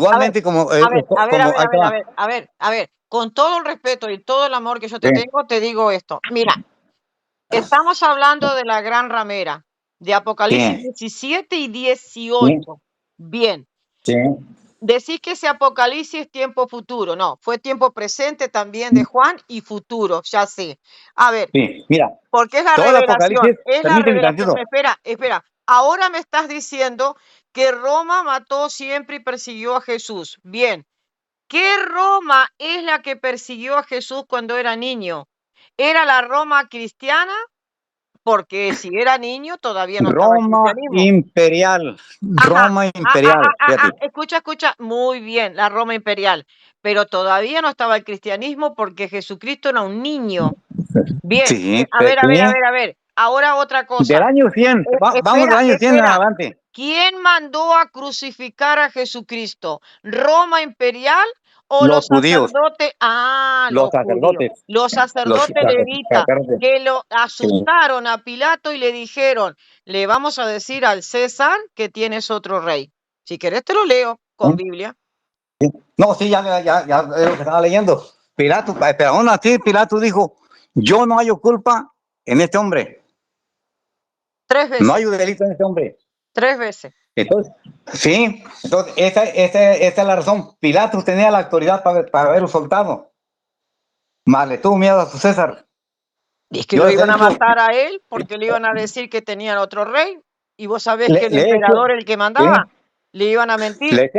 A ver, Igualmente como, a ver, a ver, a como, ver, ahí a te ver, a va. ver, a ver, a ver, con todo el respeto y todo el amor que yo te Sí, tengo, te digo esto. Mira, estamos hablando de la gran ramera, de Apocalipsis sí, 17 y sí, 18. Bien, sí. decís que ese Apocalipsis es tiempo futuro. No, fue tiempo presente también de Juan y futuro, ya sé. A ver, Sí, mira, porque todo el Apocalipsis, es la permíteme revelación. tantito. Espera, espera. Ahora me estás diciendo que Roma mató siempre y persiguió a Jesús. Bien, ¿qué Roma es la que persiguió a Jesús cuando era niño? ¿Era la Roma cristiana? Porque si era niño todavía no estaba el Roma cristianismo. imperial, Ajá. Roma imperial, fíjate. Escucha, escucha. Muy bien, la Roma imperial. Pero todavía no estaba el cristianismo porque Jesucristo era un niño. Bien, Sí, a ver, a ver, a sí, ver, a ver. Ahora otra del cosa. año 100, vamos del Espera, año 100 en espera. adelante. ¿Quién mandó a crucificar a Jesucristo? ¿Roma imperial o Los los judíos, sacerdotes? Ah, los los judíos. sacerdotes, Los los sacerdotes levitas sacerdotes. que lo Sí. asustaron a Pilato y le dijeron, le vamos a decir al César que tienes otro rey. Si querés te lo leo con Biblia. No, sí, ya es lo que estaba leyendo. Pilato, pero aún así Pilato dijo, yo no hallo culpa en este hombre, Tres no veces, hay delito en este hombre. tres veces. Entonces, sí, entonces esa es la razón. Pilato tenía la autoridad para haberlo soltado, más le tuvo miedo a su César. Y es que Yo lo les he iban a dicho, matar a él porque le iban a decir que tenían otro rey. Y vos sabés que el le he hecho, emperador era el que mandaba. sí, Le iban a mentir. le,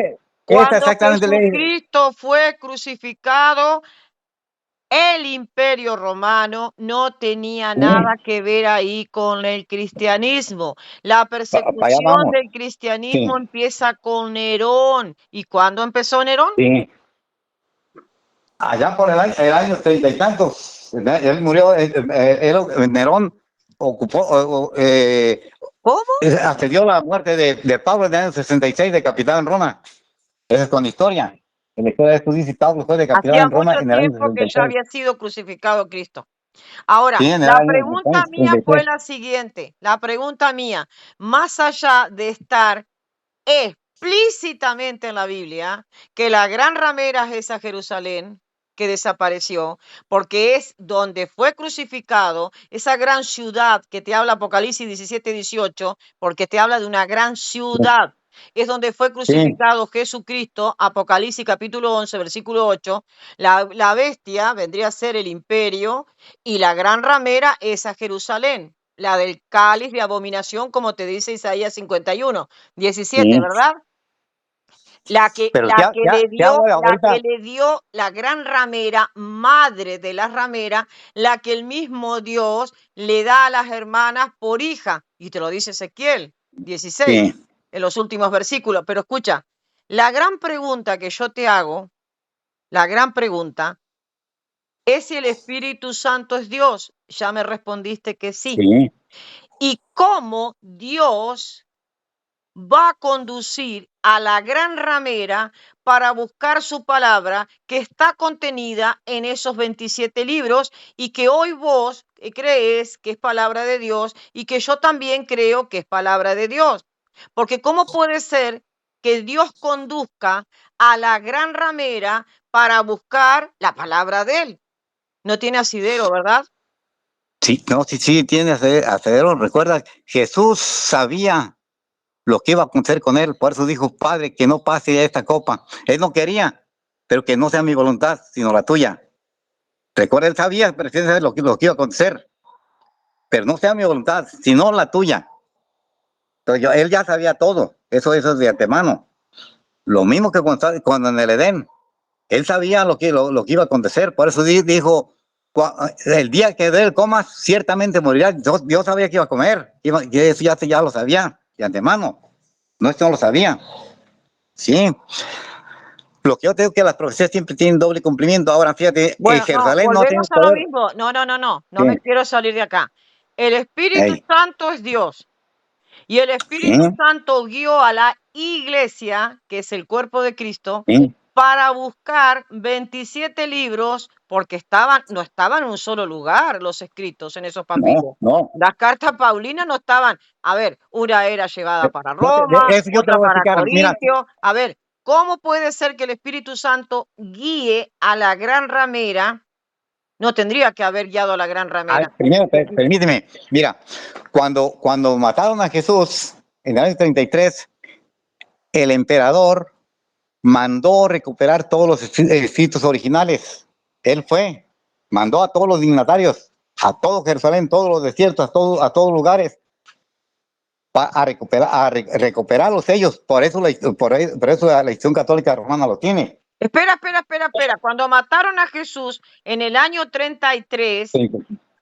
esta Cuando exactamente le, Jesucristo fue crucificado, el imperio romano no tenía sí, nada que ver ahí con el cristianismo. La para allá persecución vamos, del cristianismo sí, empieza con Nerón. ¿Y cuándo empezó Nerón? sí. Allá por el año 30 y tantos, él murió, Nerón ocupó, ¿Cómo? accedió a la muerte de Pablo en el año 66, de capital en Roma. Esa es con historia. En la historia de esto dice Pablo fue decapitado Hacía en Roma mucho en el año tiempo que ya 66. había sido crucificado Cristo. Ahora, Sí, en el la año pregunta mía fue 66. la siguiente, la pregunta mía, más allá de estar explícitamente en la Biblia, que la gran ramera es esa Jerusalén que desapareció, porque es donde fue crucificado, esa gran ciudad que te habla Apocalipsis 17 y 18, porque te habla de una gran ciudad. Es donde fue Sí, crucificado Jesucristo, Apocalipsis capítulo 11, versículo 8. La bestia vendría a ser el imperio y la gran ramera es a Jerusalén, la del cáliz de abominación, como te dice Isaías 51, 17, sí. ¿verdad? Pero te hablo de La que ahorita. le dio la gran ramera, madre de la ramera, la que el mismo Dios le da a las hermanas por hija. Y te lo dice Ezequiel 16, Sí, en los últimos versículos. Pero escucha, la gran pregunta que yo te hago, la gran pregunta, ¿es si el Espíritu Santo es Dios? Ya me respondiste que sí. sí, ¿Y cómo Dios va a conducir a la gran ramera para buscar su palabra que está contenida en esos 27 libros y que hoy vos crees que es palabra de Dios y que yo también creo que es palabra de Dios? Porque ¿cómo puede ser que Dios conduzca a la gran ramera para buscar la palabra de él? No tiene asidero, ¿verdad? sí, no, sí, sí, tiene acedero. Recuerda, Jesús sabía lo que iba a acontecer con él, por eso dijo, Padre, que no pase esta copa. Él no quería, pero que no sea mi voluntad, sino la tuya. Recuerda, él sabía precisamente lo que iba a acontecer, pero no sea mi voluntad, sino la tuya. Entonces, él ya sabía todo, eso es de antemano. Lo mismo que cuando en el Edén, él sabía lo que iba a acontecer, por eso dijo, el día que de él comas, ciertamente morirá. Dios sabía que iba a comer, y eso ya lo sabía de antemano, no, esto no lo sabía. Sí, lo que yo tengo es que las profecías siempre tienen doble cumplimiento. Ahora, fíjate, Bueno, no, Jerusalén no tiene volvemos a lo poder. mismo. No Sí, me quiero salir de acá. El Espíritu hey, Santo es Dios y el sí, Espíritu Santo guió a la iglesia, que es el cuerpo de Cristo, sí, para buscar 27 libros, porque no estaban en un solo lugar los escritos en esos no, papiros. no. Las cartas paulinas no estaban, a ver, una era llevada para Roma, Eso yo te otra voy a para explicar. Mira, Corintio. A ver, ¿cómo puede ser que el Espíritu Santo guíe a la gran ramera? No tendría que haber guiado a la gran ramera. Primero, permíteme, mira, cuando mataron a Jesús en el año 33, el emperador mandó recuperar todos los escritos originales. Él mandó a todos los dignatarios, a todo Jerusalén, todos los desiertos, a todos lugares, recuperarlos ellos. Por eso la Iglesia Católica Romana lo tiene. Espera. Cuando mataron a Jesús en el año 33, Sí.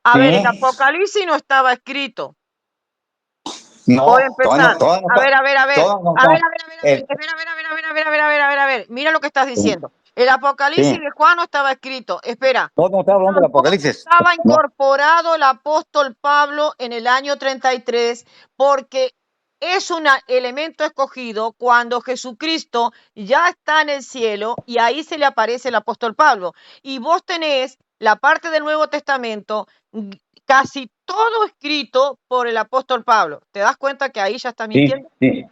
a ver, el Apocalipsis no estaba escrito. No, Por empezar. todavía no, A ver. A ver. Mira lo que estás Sí. diciendo. El Apocalipsis Sí. de Juan no estaba escrito. Espera. No estaba hablando del Apocalipsis. Estaba No. incorporado el apóstol Pablo en el año 33 porque es un elemento escogido cuando Jesucristo ya está en el cielo y ahí se le aparece el apóstol Pablo. Y vos tenés la parte del Nuevo Testamento casi todo escrito por el apóstol Pablo. ¿Te das cuenta que ahí ya está mintiendo? Sí.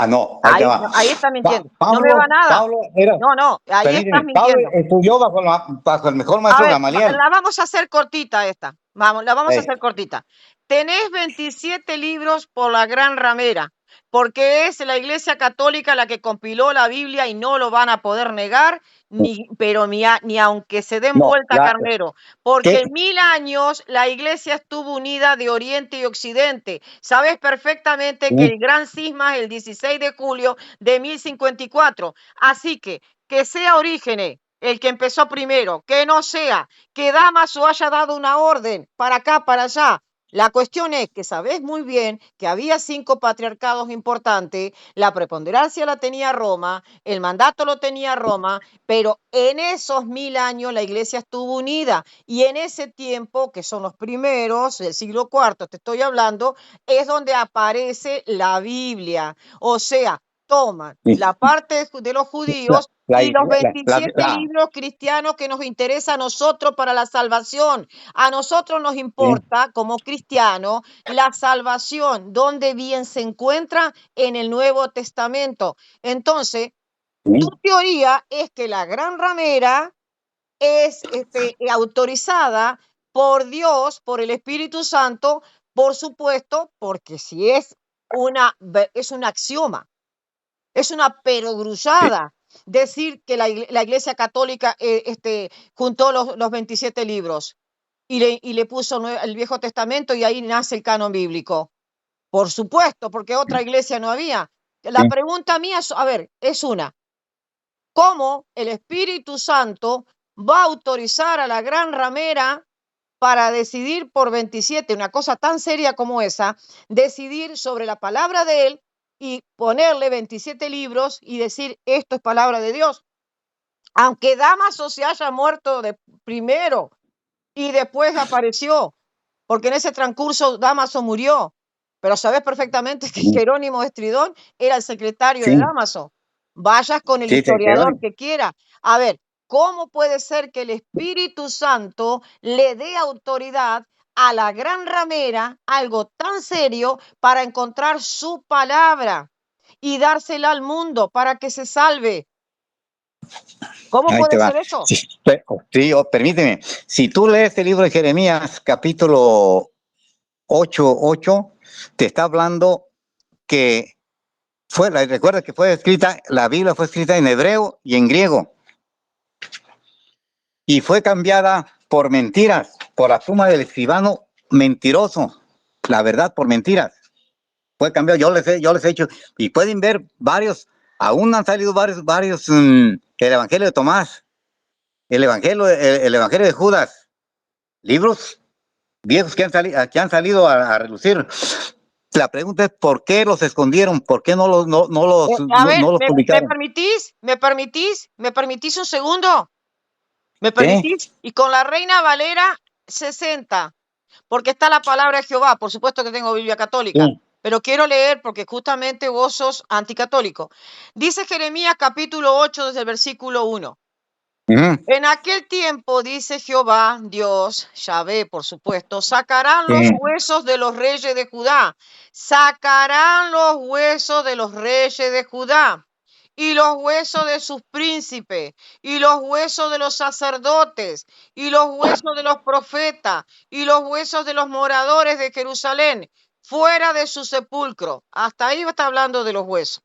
No, ahí te va. Ahí está mintiendo. Pablo, no me va nada. Pablo era, No, ahí estás mintiendo. Pablo estudió bajo el mejor maestro Gamaliel. La vamos a hacer cortita esta. La vamos a hacer cortita. Tenés 27 libros por la gran ramera, porque es la Iglesia Católica la que compiló la Biblia y no lo van a poder negar, ni aunque se den vuelta carnero, porque en 1000 años la Iglesia estuvo unida de Oriente y Occidente. Sabes perfectamente que el gran cisma es el 16 de julio de 1054. Así que sea Orígenes el que empezó primero, que no sea que Dámaso haya dado una orden para acá, para allá. La cuestión es que sabés muy bien que había 5 patriarcados importantes, la preponderancia la tenía Roma, el mandato lo tenía Roma, pero en esos 1000 años la iglesia estuvo unida y en ese tiempo, que son los primeros, del siglo IV, te estoy hablando, es donde aparece la Biblia. O sea, toman la parte de los judíos y los 27 libros cristianos que nos interesa a nosotros para la salvación. A nosotros nos importa, como cristianos, la salvación, donde bien se encuentra en el Nuevo Testamento. Entonces, tu teoría es que la gran ramera es autorizada por Dios, por el Espíritu Santo, por supuesto, porque si es un axioma. Es una perogrullara decir que la Iglesia Católica juntó los 27 libros y le puso el Viejo Testamento y ahí nace el canon bíblico. Por supuesto, porque otra iglesia no había. La pregunta mía es una. ¿Cómo el Espíritu Santo va a autorizar a la gran ramera para decidir por 27, una cosa tan seria como esa, decidir sobre la palabra de él y ponerle 27 libros y decir esto es palabra de Dios? Aunque Dámaso se haya muerto primero y después apareció, porque en ese transcurso Dámaso murió, pero sabes perfectamente que Jerónimo de Estridón era el secretario de Dámaso. Vayas con el historiador que quiera. A ver, ¿cómo puede ser que el Espíritu Santo le dé autoridad a la gran ramera, algo tan serio, para encontrar su palabra y dársela al mundo para que se salve? ¿Cómo puede ser eso? Sí, permíteme. Si tú lees el libro de Jeremías, capítulo 8, te está hablando que recuerda que la Biblia fue escrita en hebreo y en griego. Y fue cambiada por mentiras, por la pluma del escribano mentiroso. La verdad por mentiras. Fue cambiado, yo les he hecho, y pueden ver varios, aún han salido varios, el Evangelio de Tomás, el Evangelio de Judas, libros viejos que han salido a relucir. La pregunta es ¿por qué los escondieron? ¿Por qué no los publicaron? ¿Me permitís un segundo? ¿Me permitís? ¿Sí? Y con la Reina Valera 60, porque está la palabra de Jehová. Por supuesto que tengo Biblia católica, sí, pero quiero leer porque justamente vos sos anticatólico. Dice Jeremías capítulo 8 desde el versículo 1. En aquel tiempo, dice Jehová, Dios, Yahvé, por supuesto, sacarán los huesos de los reyes de Judá, sacarán los huesos de los reyes de Judá y los huesos de sus príncipes, y los huesos de los sacerdotes, y los huesos de los profetas, y los huesos de los moradores de Jerusalén, fuera de su sepulcro. Hasta ahí está hablando de los huesos.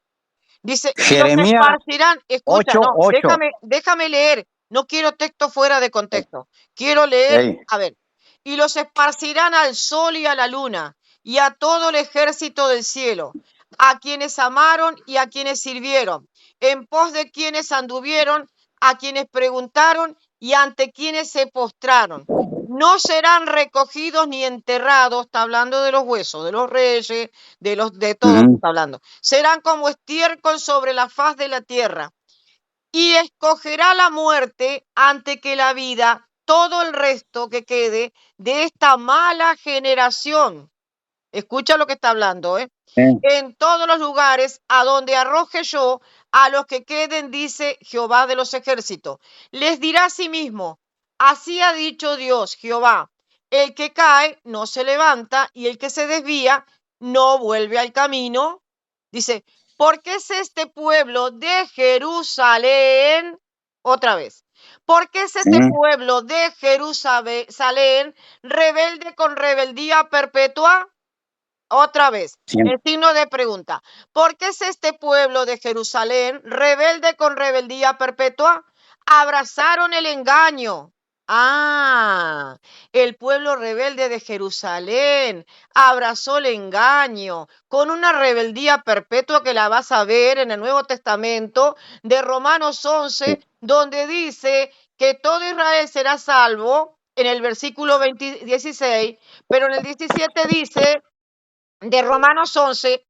Dice, y los Jeremías esparcirán. Escucha, 8, no, 8. déjame leer. No quiero texto fuera de contexto. Quiero leer, Ey, a ver. Y los esparcirán al sol y a la luna y a todo el ejército del cielo, a quienes amaron y a quienes sirvieron, en pos de quienes anduvieron, a quienes preguntaron y ante quienes se postraron. No serán recogidos ni enterrados, está hablando de los huesos, de los reyes, de todo, ujú, está hablando. Serán como estiércol sobre la faz de la tierra. Y escogerá la muerte ante que la vida, todo el resto que quede de esta mala generación. Escucha lo que está hablando, ¿eh? sí, En todos los lugares a donde arroje yo a los que queden, dice Jehová de los ejércitos. Les dirá a sí mismo, así ha dicho Dios, Jehová, el que cae no se levanta y el que se desvía no vuelve al camino. Dice, porque es este pueblo de Jerusalén, otra vez, porque es sí, este pueblo de Jerusalén rebelde con rebeldía perpetua. Otra vez, sí, el signo de pregunta. ¿Por qué es este pueblo de Jerusalén rebelde con rebeldía perpetua? Abrazaron el engaño. Ah, el pueblo rebelde de Jerusalén abrazó el engaño con una rebeldía perpetua que la vas a ver en el Nuevo Testamento de Romanos 11, donde dice que todo Israel será salvo en el versículo 16, pero en el 17 dice de Romanos 11.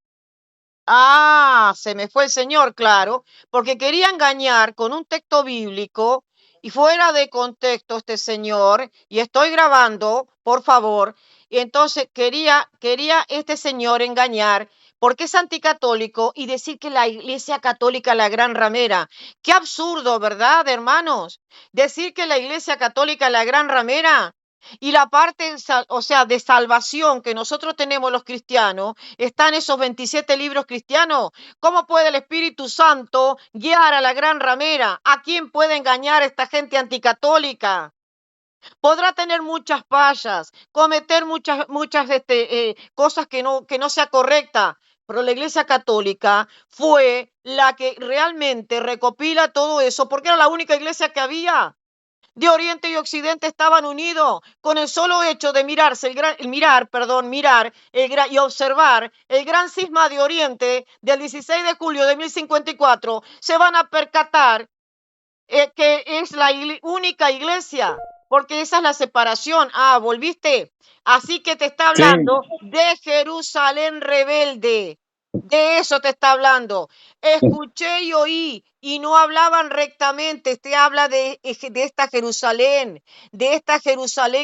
Se me fue el Señor, claro, porque quería engañar con un texto bíblico y fuera de contexto este señor, y estoy grabando, por favor, y entonces quería este señor engañar porque es anticatólico y decir que la Iglesia Católica es la gran ramera. Qué absurdo, ¿verdad, hermanos? Decir que la Iglesia Católica es la gran ramera. Y la parte, o sea, de salvación que nosotros tenemos los cristianos, están esos 27 libros cristianos. ¿Cómo puede el Espíritu Santo guiar a la gran ramera? ¿A quién puede engañar esta gente anticatólica? Podrá tener muchas fallas, cometer muchas cosas que no sea correcta, pero la Iglesia Católica fue la que realmente recopila todo eso, porque era la única iglesia que había. De Oriente y Occidente estaban unidos con el solo hecho de mirar y observar el gran cisma de Oriente del 16 de julio de 1054, se van a percatar que es la única iglesia, porque esa es la separación. ¿Volviste? Así que te está sí, hablando de Jerusalén rebelde. De eso te está hablando. Escuché y oí y no hablaban rectamente. Te habla de esta Jerusalén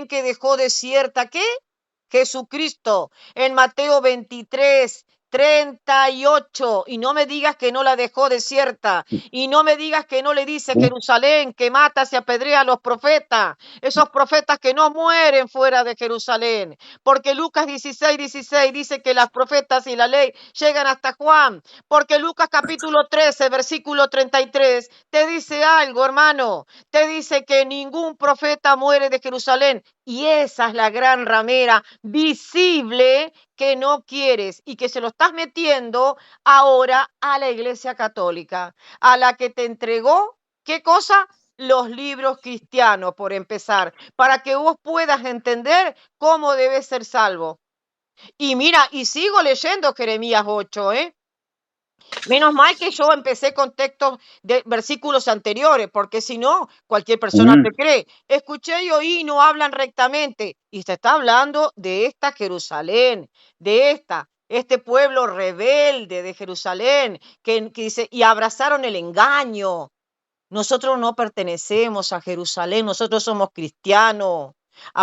que dejó desierta. ¿Qué? Jesucristo en Mateo 23:38. Y no me digas que no la dejó desierta. Y no me digas que no le dice Jerusalén que mata, se apedrea a los profetas. Esos profetas que no mueren fuera de Jerusalén. Porque Lucas 16:16 dice que las profetas y la ley llegan hasta Juan. Porque Lucas capítulo 13, versículo 33, te dice algo, hermano. Te dice que ningún profeta muere de Jerusalén. Y esa es la gran ramera visible que no quieres y que se lo estás metiendo ahora a la Iglesia Católica, a la que te entregó, ¿qué cosa? Los libros cristianos, por empezar, para que vos puedas entender cómo debes ser salvo. Y mira, y sigo leyendo Jeremías 8, ¿eh? Menos mal que yo empecé con textos de versículos anteriores, porque si no, cualquier persona ujú, te cree. Escuché y oí y no hablan rectamente. Y se está hablando de esta Jerusalén, este pueblo rebelde de Jerusalén, que dice, y abrazaron el engaño. Nosotros no pertenecemos a Jerusalén, nosotros somos cristianos.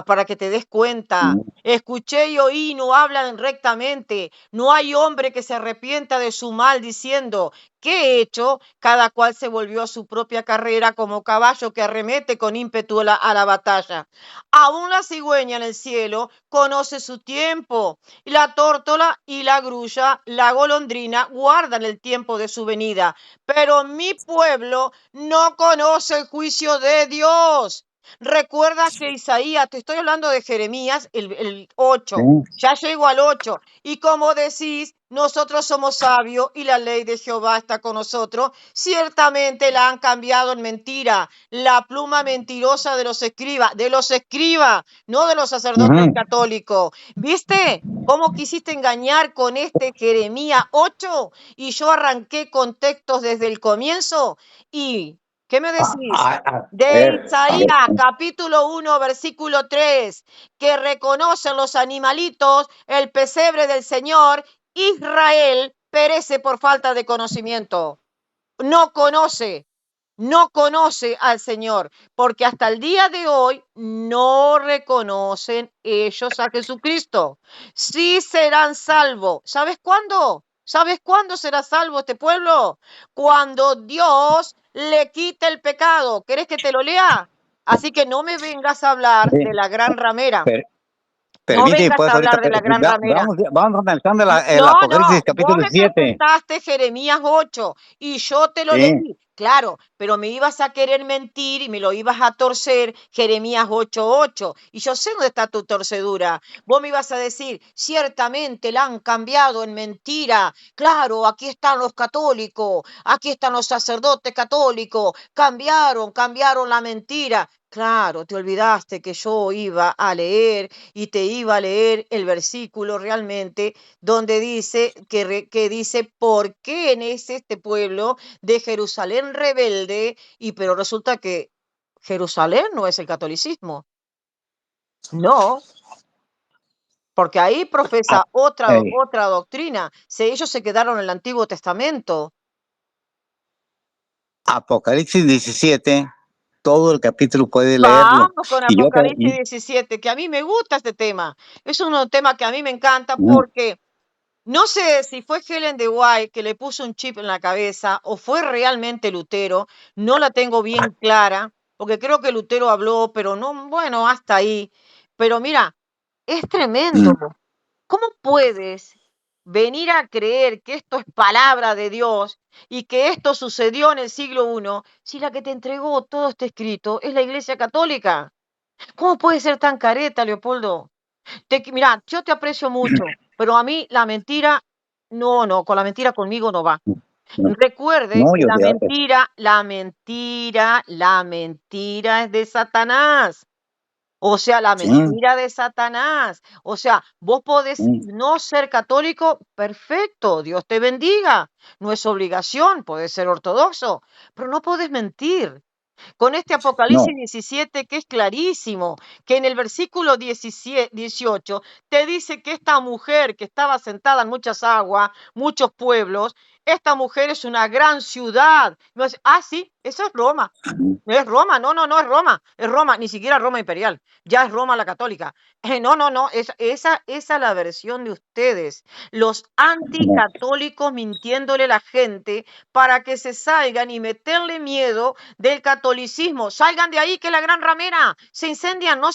para que te des cuenta. Escuché y oí, no hablan rectamente. No hay hombre que se arrepienta de su mal diciendo, ¿qué he hecho? Cada cual se volvió a su propia carrera como caballo que arremete con ímpetu a la batalla. Aún la cigüeña en el cielo conoce su tiempo, y la tórtola y la grulla, la golondrina, guardan el tiempo de su venida. Pero mi pueblo no conoce el juicio de Dios. Recuerda que Isaías, te estoy hablando de Jeremías, el 8, ya llego al 8, y como decís, nosotros somos sabios y la ley de Jehová está con nosotros. Ciertamente la han cambiado en mentira, la pluma mentirosa de los escribas, no de los sacerdotes católicos. ¿Viste cómo quisiste engañar con este Jeremías 8? Y yo arranqué con textos desde el comienzo. ¿Y qué me decís? De Isaías, capítulo 1, versículo 3, que reconocen los animalitos el pesebre del Señor. Israel perece por falta de conocimiento. No conoce al Señor, porque hasta el día de hoy no reconocen ellos a Jesucristo. Sí serán salvos. ¿Sabes cuándo? ¿Sabes cuándo será salvo este pueblo? Cuando Dios le quite el pecado. ¿Querés que te lo lea? Así que no me vengas a hablar de la gran ramera. No Permíteme, vengas pues, a ahorita, hablar de la gran ramera. vamos analizando el No, Apocalipsis vos capítulo me 7. presentaste Jeremías 8 y yo te lo Sí, leí, claro, pero me ibas a querer mentir y me lo ibas a torcer Jeremías 8:8 y yo sé dónde está tu torcedura. Vos me ibas a decir, ciertamente la han cambiado en mentira. Claro, aquí están los católicos, aquí están los sacerdotes católicos, cambiaron la mentira. Claro, te olvidaste que yo iba a leer y te iba a leer el versículo realmente donde dice que dice por qué es este pueblo de Jerusalén rebelde, pero resulta que Jerusalén no es el catolicismo. No, porque ahí profesa Ap- otra doctrina. Si ellos se quedaron en el Antiguo Testamento. Apocalipsis 17, todo el capítulo puede leerlo. Vamos con Y yo te, Apocalipsis 17, que a mí me gusta este tema. Es un tema que a mí me encanta mm, porque no sé si fue Helen de White que le puso un chip en la cabeza o fue realmente Lutero, no la tengo bien clara, porque creo que Lutero habló, pero no, bueno, hasta ahí. Pero mira, es tremendo. mm, ¿Cómo puedes venir a creer que esto es palabra de Dios y que esto sucedió en el siglo I si la que te entregó todo este escrito es la Iglesia Católica? ¿Cómo puede ser tan careta, Leopoldo? Mira, yo te aprecio mucho, pero a mí la mentira, no, con la mentira conmigo no va. no, Recuerde no, que yo te, la mentira es de Satanás. O sea, la sí, mentira de Satanás. O sea, vos podés sí, no ser católico, perfecto, Dios te bendiga. No es obligación, podés ser ortodoxo, pero no podés mentir. Con este Apocalipsis no, 17, que es clarísimo, que en el versículo 18 te dice que esta mujer que estaba sentada en muchas aguas, muchos pueblos, esta mujer es una gran ciudad. Y vos decís, ah, sí, eso es Roma. Es Roma, no es Roma, es Roma, ni siquiera Roma imperial, ya es Roma la católica. No, esa es la versión de ustedes, los no, anticatólicos mintiéndole a la gente para que se salgan y meterle miedo del catolicismo. Salgan de ahí que la gran ramera se incendian, no,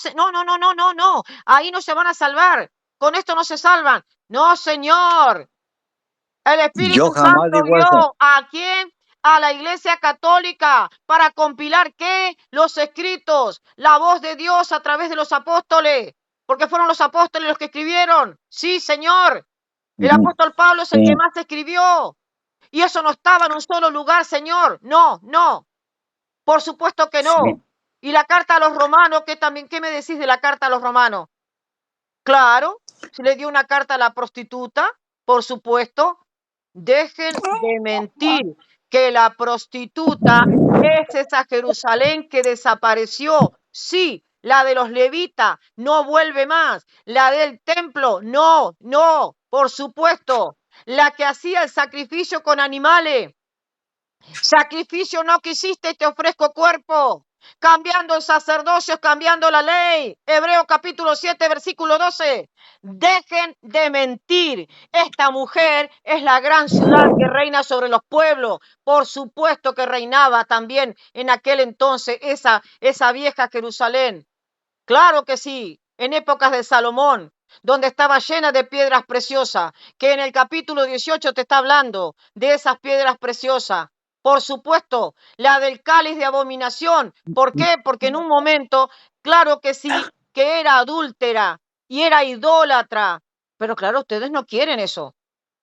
ahí no se van a salvar, con esto no se salvan. No, señor, el yo Espíritu jamás Santo digo eso. guió ¿a quién? A la Iglesia Católica para compilar ¿qué? Los escritos, la voz de Dios a través de los apóstoles, porque fueron los apóstoles los que escribieron. Sí, señor. El Ujú, apóstol Pablo es el que sí, más escribió. Y eso no estaba en un solo lugar, señor. No, por supuesto que no. sí, Y la carta a los romanos, ¿qué me decís de la carta a los romanos? Claro, se le dio una carta a la prostituta, por supuesto. Dejen de mentir que la prostituta es esa Jerusalén que desapareció. Sí, la de los levitas no vuelve más. La del templo, no, por supuesto. La que hacía el sacrificio con animales. Sacrificio no quisiste, te ofrezco cuerpo. cambiando el sacerdocio, cambiando la ley. Hebreo capítulo 7, versículo 12. Dejen de mentir. Esta mujer es la gran ciudad que reina sobre los pueblos. Por supuesto que reinaba también en aquel entonces esa vieja Jerusalén. Claro que sí, en épocas de Salomón, donde estaba llena de piedras preciosas, que en el capítulo 18 te está hablando de esas piedras preciosas. Por supuesto, la del cáliz de abominación. ¿Por qué? Porque en un momento, claro que sí, que era adúltera y era idólatra. Pero claro, ustedes no quieren eso.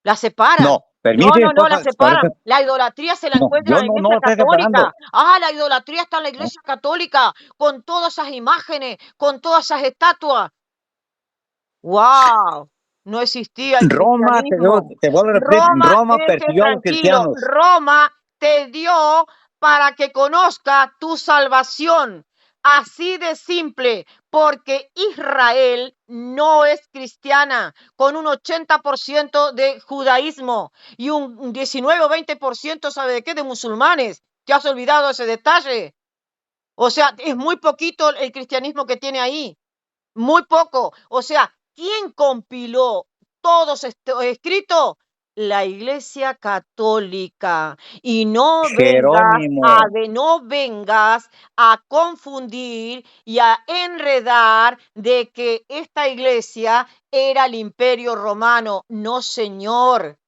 La separan. No, No, permíteme, no, no, por la favor, separan. La idolatría se la no, encuentra yo en la no iglesia lo estoy católica. separando. Ah, la idolatría está en la ¿No? iglesia católica, con todas esas imágenes, con todas esas estatuas. ¡Wow! No existía el Roma, cristianismo. te vuelvo a repetir, Roma, Roma quédese persiguió a los tranquilo. cristianos. Roma te dio para que conozca tu salvación. Así de simple, porque Israel no es cristiana, con un 80% de judaísmo y un 19 o 20%, ¿sabe de qué? De musulmanes. ¿Te has olvidado ese detalle? O sea, es muy poquito el cristianismo que tiene ahí. Muy poco. O sea, ¿quién compiló todos estos escritos? La Iglesia Católica. Y Jerónimo, no vengas a confundir y a enredar de que esta iglesia era el Imperio Romano. No, señor.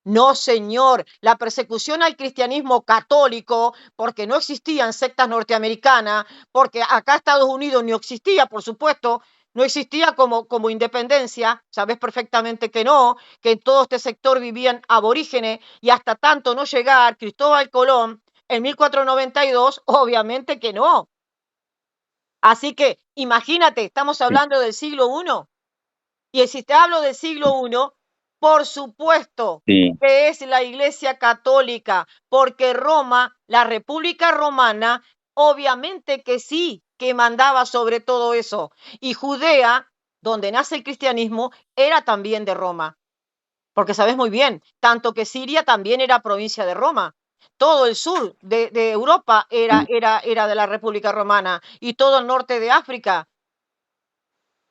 No, señor, la persecución al cristianismo católico, porque no existían sectas norteamericanas, porque acá Estados Unidos no existía, por supuesto, no existía como independencia, sabes perfectamente que no, que en todo este sector vivían aborígenes y hasta tanto no llegar Cristóbal Colón en 1492, obviamente que no. Así que imagínate, estamos sí, hablando del siglo I. Y si te hablo del siglo I, por supuesto sí, que es la Iglesia Católica, porque Roma, la República Romana, obviamente que sí, que mandaba sobre todo eso. Y Judea, donde nace el cristianismo, era también de Roma, porque sabes muy bien, tanto que Siria también era provincia de Roma. Todo el sur de Europa sí. era de la República Romana y todo el norte de África.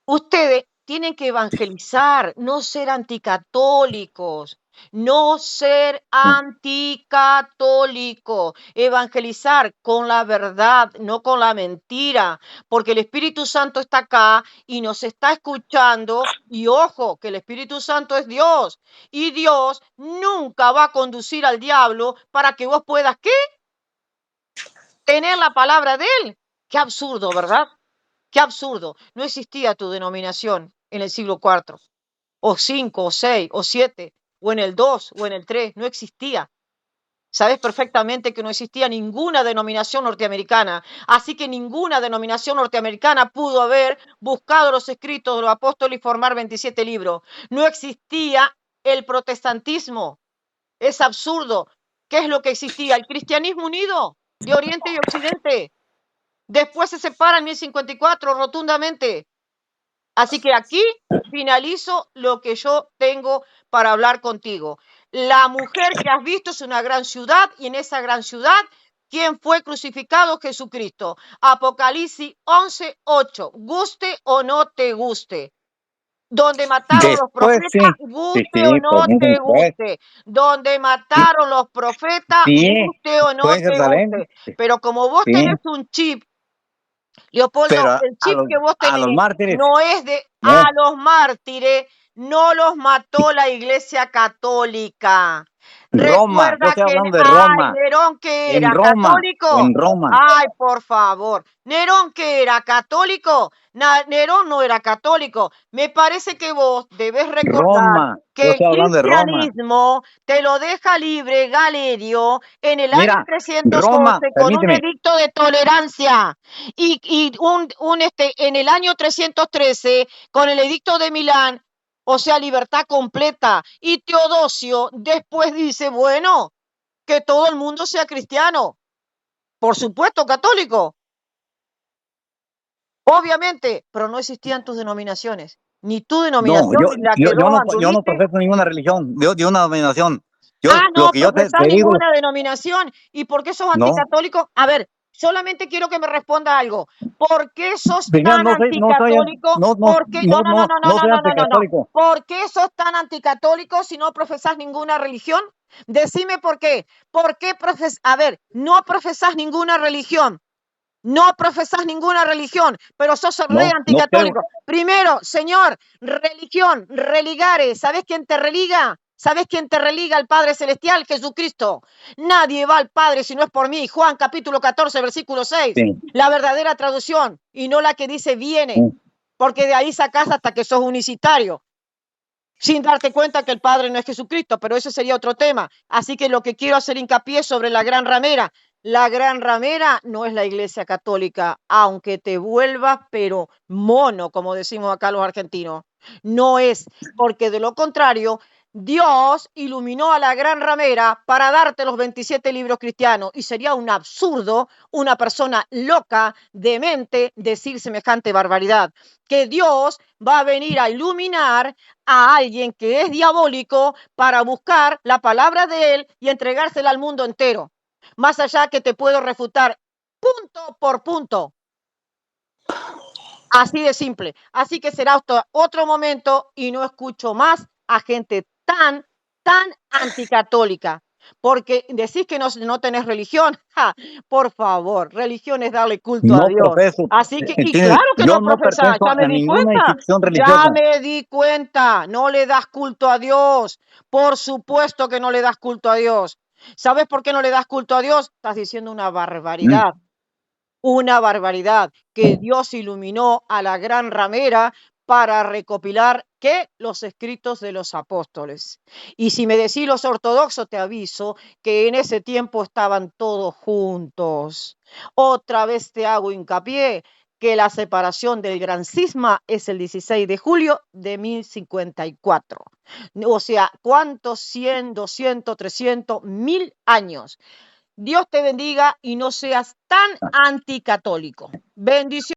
Ustedes tienen que evangelizar, no ser anticatólicos, no ser anticatólico, evangelizar con la verdad, no con la mentira, porque el Espíritu Santo está acá y nos está escuchando y ojo, que el Espíritu Santo es Dios y Dios nunca va a conducir al diablo para que vos puedas, ¿qué? Tener la palabra de él. Qué absurdo, ¿verdad? Qué absurdo. No existía tu denominación en el siglo IV, o 5, o 6, o 7, o en el 2, o en el 3. No existía. Sabes perfectamente que no existía ninguna denominación norteamericana. Así que ninguna denominación norteamericana pudo haber buscado los escritos de los apóstoles y formar 27 libros. No existía el protestantismo. Es absurdo. ¿Qué es lo que existía? El cristianismo unido de Oriente y Occidente. Después se separa en 1054 rotundamente. Así que aquí finalizo lo que yo tengo para hablar contigo. La mujer que has visto es una gran ciudad y en esa gran ciudad, ¿quién fue crucificado? Jesucristo. Apocalipsis 11:8. Guste o no te guste. Donde mataron los Después profetas, sí, sí, guste o sí, pues no mucho te después. guste. Donde Sí, mataron los profetas, sí, guste o fue no en te Jerusalén, guste. Pero como vos sí, tenés un chip, Leopoldo, pero el chip que vos a tenés los mártires, no es de a no, los mártires, no los mató la Iglesia Católica. Roma, yo Recuerda estoy que, hablando de ay, Roma, Nerón que en era Roma, católico. en Roma. Ay, por favor, Nerón que era católico. Nerón no era católico. Me parece que vos debes recordar Roma, que yo el estoy hablando de Roma. cristianismo te lo deja libre Galerio en el año Mira, Roma, 312 con un permíteme, edicto de tolerancia y en el año 313 con el edicto de Milán, o sea, libertad completa. Y Teodosio después dice, bueno, que todo el mundo sea cristiano, por supuesto, católico, obviamente, pero no existían tus denominaciones, ni tu no, denominación, ni la que vos yo no anduviste. profeso ninguna religión, de una denominación. Yo, Ah, lo no que yo te profesás digo, ninguna denominación. ¿Y por qué sos no, anticatólico? A ver, solamente quiero que me responda algo. ¿Por qué sos Señor, tan no soy, anticatólico? ¿Por qué? No, no, no, no, no, no no, soy no, no, no, no. anticatólico. ¿Por qué sos tan anticatólico si no profesás ninguna religión? Decime por qué. ¿Por qué a ver, no profesás ninguna religión? No profesás ninguna religión, pero sos re No creo. anticatólico. Primero, señor, religión, religare. ¿Sabés quién te religa? ¿Sabés quién te religa al Padre Celestial? Jesucristo. Nadie va al Padre si no es por mí. Juan capítulo 14, versículo 6. Sí. La verdadera traducción y no la que dice viene, Sí. porque de ahí sacás hasta que sos unicitario, sin darte cuenta que el Padre no es Jesucristo, pero ese sería otro tema. Así que lo que quiero hacer hincapié sobre la gran ramera. La gran ramera no es la Iglesia Católica, aunque te vuelvas, pero mono, como decimos acá los argentinos. No es, porque de lo contrario, Dios iluminó a la gran ramera para darte los 27 libros cristianos y sería un absurdo, una persona loca, demente, decir semejante barbaridad. Que Dios va a venir a iluminar a alguien que es diabólico para buscar la palabra de él y entregársela al mundo entero. Más allá que te puedo refutar punto por punto. Así de simple. Así que será otro momento y no escucho más a gente tan anticatólica. Porque decís que no tenés religión. ¡Ja! Por favor, religión es darle culto a No Dios. profeso. Así que, y ¿Entiendes? claro que Yo no no profesás, pertenezco ya me a di ninguna cuenta. institución Ya religiosa. me di cuenta, no le das culto a Dios. Por supuesto que no le das culto a Dios. ¿Sabes por qué no le das culto a Dios? Estás diciendo una barbaridad. Una barbaridad, que Dios iluminó a la gran ramera para recopilar, ¿qué? Los escritos de los apóstoles. Y si me decís los ortodoxos, te aviso que en ese tiempo estaban todos juntos. Otra vez te hago hincapié que la separación del gran cisma es el 16 de julio de 1054. O sea, ¿cuántos? 100, 200, 300, 1000 años. Dios te bendiga y no seas tan anticatólico. Bendiciones.